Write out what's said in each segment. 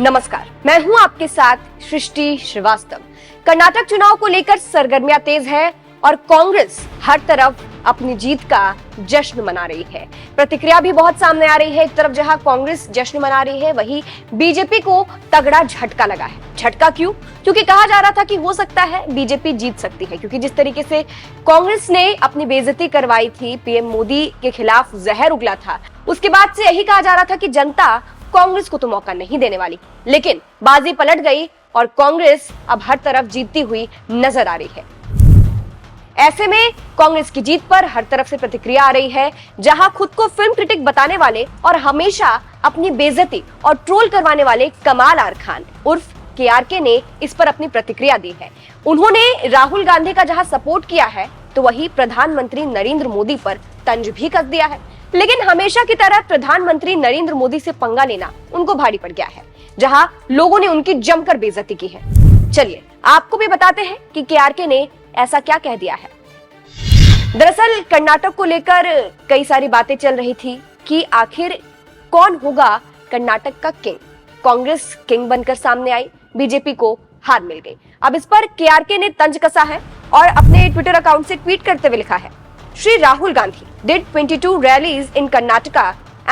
नमस्कार, मैं हूं आपके साथ सृष्टि श्रीवास्तव। कर्नाटक चुनाव को लेकर सरगर्मियां तेज है और कांग्रेस हर तरफ अपनी जीत का जश्न मना रही है। प्रतिक्रिया भी बहुत सामने आ रही है। एक तरफ जहां कांग्रेस जश्न मना रही है, वहीं बीजेपी को तगड़ा झटका लगा है। झटका क्यों? क्योंकि कहा जा रहा था कि हो सकता है बीजेपी जीत सकती है, क्योंकि जिस तरीके से कांग्रेस ने अपनी बेइज्जती करवाई थी, पीएम मोदी के खिलाफ जहर उगला था, उसके बाद से यही कहा जा रहा था कि जनता कांग्रेस को तो मौका नहीं देने वाली। लेकिन बाजी पलट गई और कांग्रेस अब हर तरफ जीतती हुई नजर आ रही है। ऐसे में कांग्रेस की जीत पर हर तरफ से प्रतिक्रिया आ रही है। जहां खुद को फिल्म क्रिटिक बताने वाले और हमेशा अपनी बेइज्जती और ट्रोल करवाने वाले कमाल आर खान उर्फ केआरके ने इस पर अपनी प्रतिक्रिया दी है। उन्होंने राहुल गांधी का जहां सपोर्ट किया है, तो वही प्रधानमंत्री नरेंद्र मोदी पर तंज भी कस दिया है। लेकिन हमेशा की तरह प्रधानमंत्री नरेंद्र मोदी से पंगा लेना उनको भारी पड़ गया है, जहां लोगों ने उनकी जमकर बेइज्जती की है। चलिए आपको भी बताते हैं कि केआरके ने ऐसा क्या कह दिया है। दरअसल कर्नाटक को लेकर कई सारी बातें चल रही थी कि आखिर कौन होगा कर्नाटक का किंग। कांग्रेस किंग बनकर सामने आई, बीजेपी को हार मिल गई। अब इस पर केआरके ने तंज कसा है और अपने ट्विटर अकाउंट से ट्वीट करते हुए लिखा है, Shri Rahul Gandhi did 22 rallies in Karnataka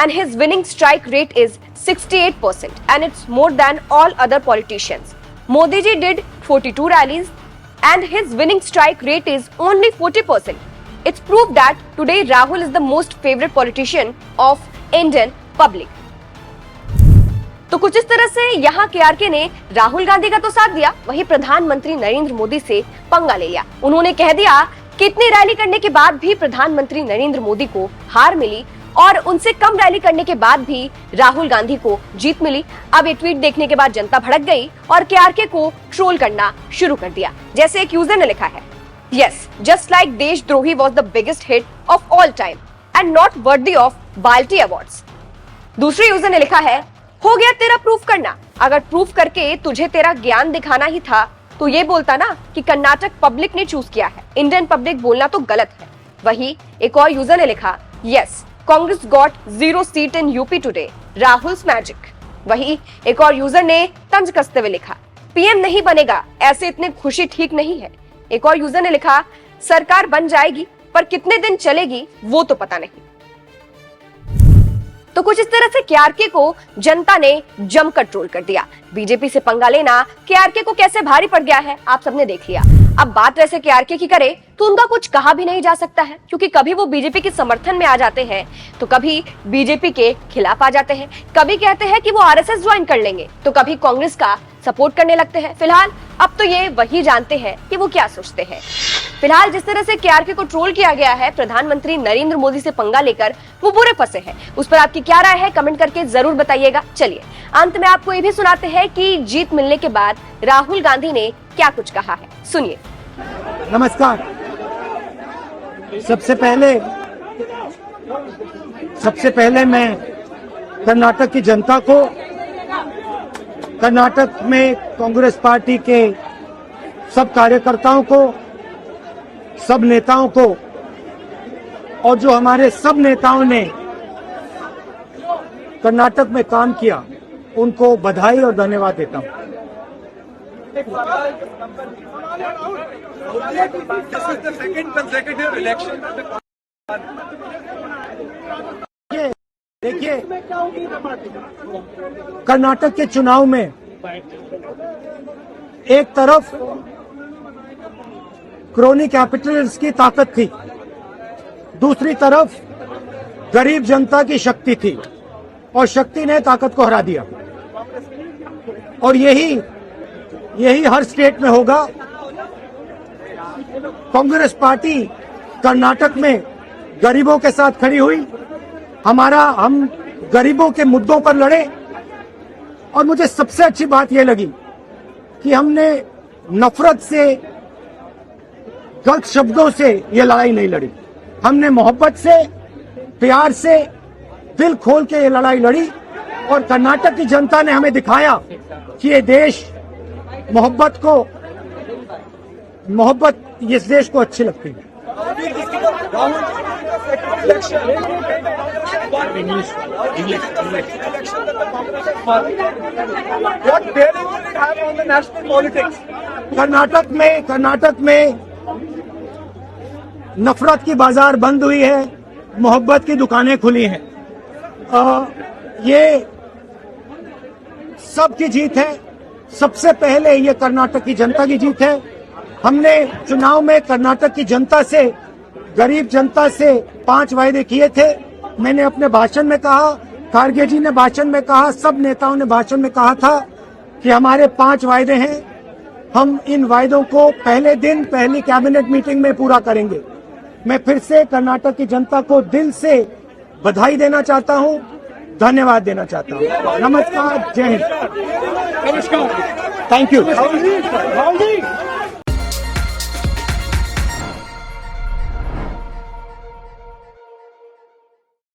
and his winning strike rate is 68% and it's more than all other politicians. Modi ji did 42 rallies and his winning strike rate is only 40%. It's proof that today Rahul is the most favorite politician of Indian public. तो कुछ इस तरह से यहाँ केआरके ने राहुल गांधी का तो साथ दिया, वहीं प्रधानमंत्री नरेंद्र मोदी से पंगा ले लिया। उन्होंने कह दिया कि इतनी रैली करने के बाद भी प्रधानमंत्री नरेंद्र मोदी को हार मिली और उनसे कम रैली करने के बाद भी राहुल गांधी को जीत मिली। अब ये ट्वीट देखने के बाद जनता भड़क गई और केआरके को ट्रोल करना शुरू कर दिया। जैसे एक यूजर ने लिखा है, यस, जस्ट लाइक देशद्रोही was the biggest hit of all time and not worthy of बाल्टी अवार्ड्स। दूसरे यूजर ने लिखा है, हो गया तेरा प्रूफ करना। अगर प्रूफ करके तुझे तेरा ज्ञान दिखाना ही था तो ये बोलता ना कि कर्नाटक पब्लिक ने चूज किया है, इंडियन पब्लिक बोलना तो गलत है। वही एक और यूजर ने लिखा, yes, Congress got 0 seat in UP today, Rahul's magic. वही एक और यूजर ने तंज कसते हुए लिखा, पीएम नहीं बनेगा, ऐसे इतने खुशी ठीक नहीं है। एक और यूजर ने लिखा, सरकार बन जाएगी पर कितने दिन चलेगी वो तो पता नहीं। तो कुछ इस तरह से केआरके को जनता ने जमकर ट्रोल कर दिया। बीजेपी से पंगा लेना केआरके को कैसे भारी पड़ गया है आप सबने देख लिया। अब बात वैसे केआरके की करे तो उनका कुछ कहा भी नहीं जा सकता है, क्योंकि कभी वो बीजेपी के समर्थन में आ जाते हैं तो कभी बीजेपी के खिलाफ आ जाते हैं। कभी कहते हैं कि वो आरएसएस ज्वाइन कर लेंगे तो कभी कांग्रेस का सपोर्ट करने लगते हैं। फिलहाल अब तो ये वही जानते हैं कि वो क्या सोचते हैं। फिलहाल जिस तरह से केआरके को ट्रोल किया गया है प्रधानमंत्री नरेंद्र मोदी से पंगा लेकर, वो बुरे फंसे हैं। उस पर आपकी क्या राय है कमेंट करके जरूर बताइएगा। चलिए अंत में आपको ये भी सुनाते हैं कि जीत मिलने के बाद राहुल गांधी ने क्या कुछ कहा है, सुनिए। नमस्कार। सबसे पहले मैं कर्नाटक की जनता को, कर्नाटक में कांग्रेस पार्टी के सब कार्यकर्ताओं को, सब नेताओं को और जो हमारे सब नेताओं ने कर्नाटक में काम किया उनको बधाई और धन्यवाद देता हूं। देखिए, कर्नाटक के चुनाव में एक तरफ क्रोनी कैपिटलिस्ट की ताकत थी, दूसरी तरफ गरीब जनता की शक्ति थी और शक्ति ने ताकत को हरा दिया। और यही हर स्टेट में होगा। कांग्रेस पार्टी कर्नाटक में गरीबों के साथ खड़ी हुई, हम गरीबों के मुद्दों पर लड़े। और मुझे सबसे अच्छी बात यह लगी कि हमने नफरत से, गलत शब्दों से ये लड़ाई नहीं लड़ी। हमने मोहब्बत से, प्यार से, दिल खोल के ये लड़ाई लड़ी और कर्नाटक की जनता ने हमें दिखाया कि ये देश मोहब्बत इस देश को अच्छी लगती है। What bearing will it have on the national politics? Karnataka में नफरत की बाजार बंद हुई है, मोहब्बत की दुकानें खुली हैं। ये सबकी जीत है। सबसे पहले ये कर्नाटक की जनता की जीत है। हमने चुनाव में कर्नाटक की जनता से, गरीब जनता से 5 वायदे किए थे। मैंने अपने भाषण में कहा, खारगे जी ने भाषण में कहा, सब नेताओं ने भाषण में कहा था कि हमारे 5 वायदे हैं। हम इन वायदों को पहले दिन पहली कैबिनेट मीटिंग में पूरा करेंगे। मैं फिर से कर्नाटक की जनता को दिल से बधाई देना चाहता हूं, धन्यवाद देना चाहता हूं। नमस्कार, जय हिंद। नमस्कार। Thank you. राहुल जी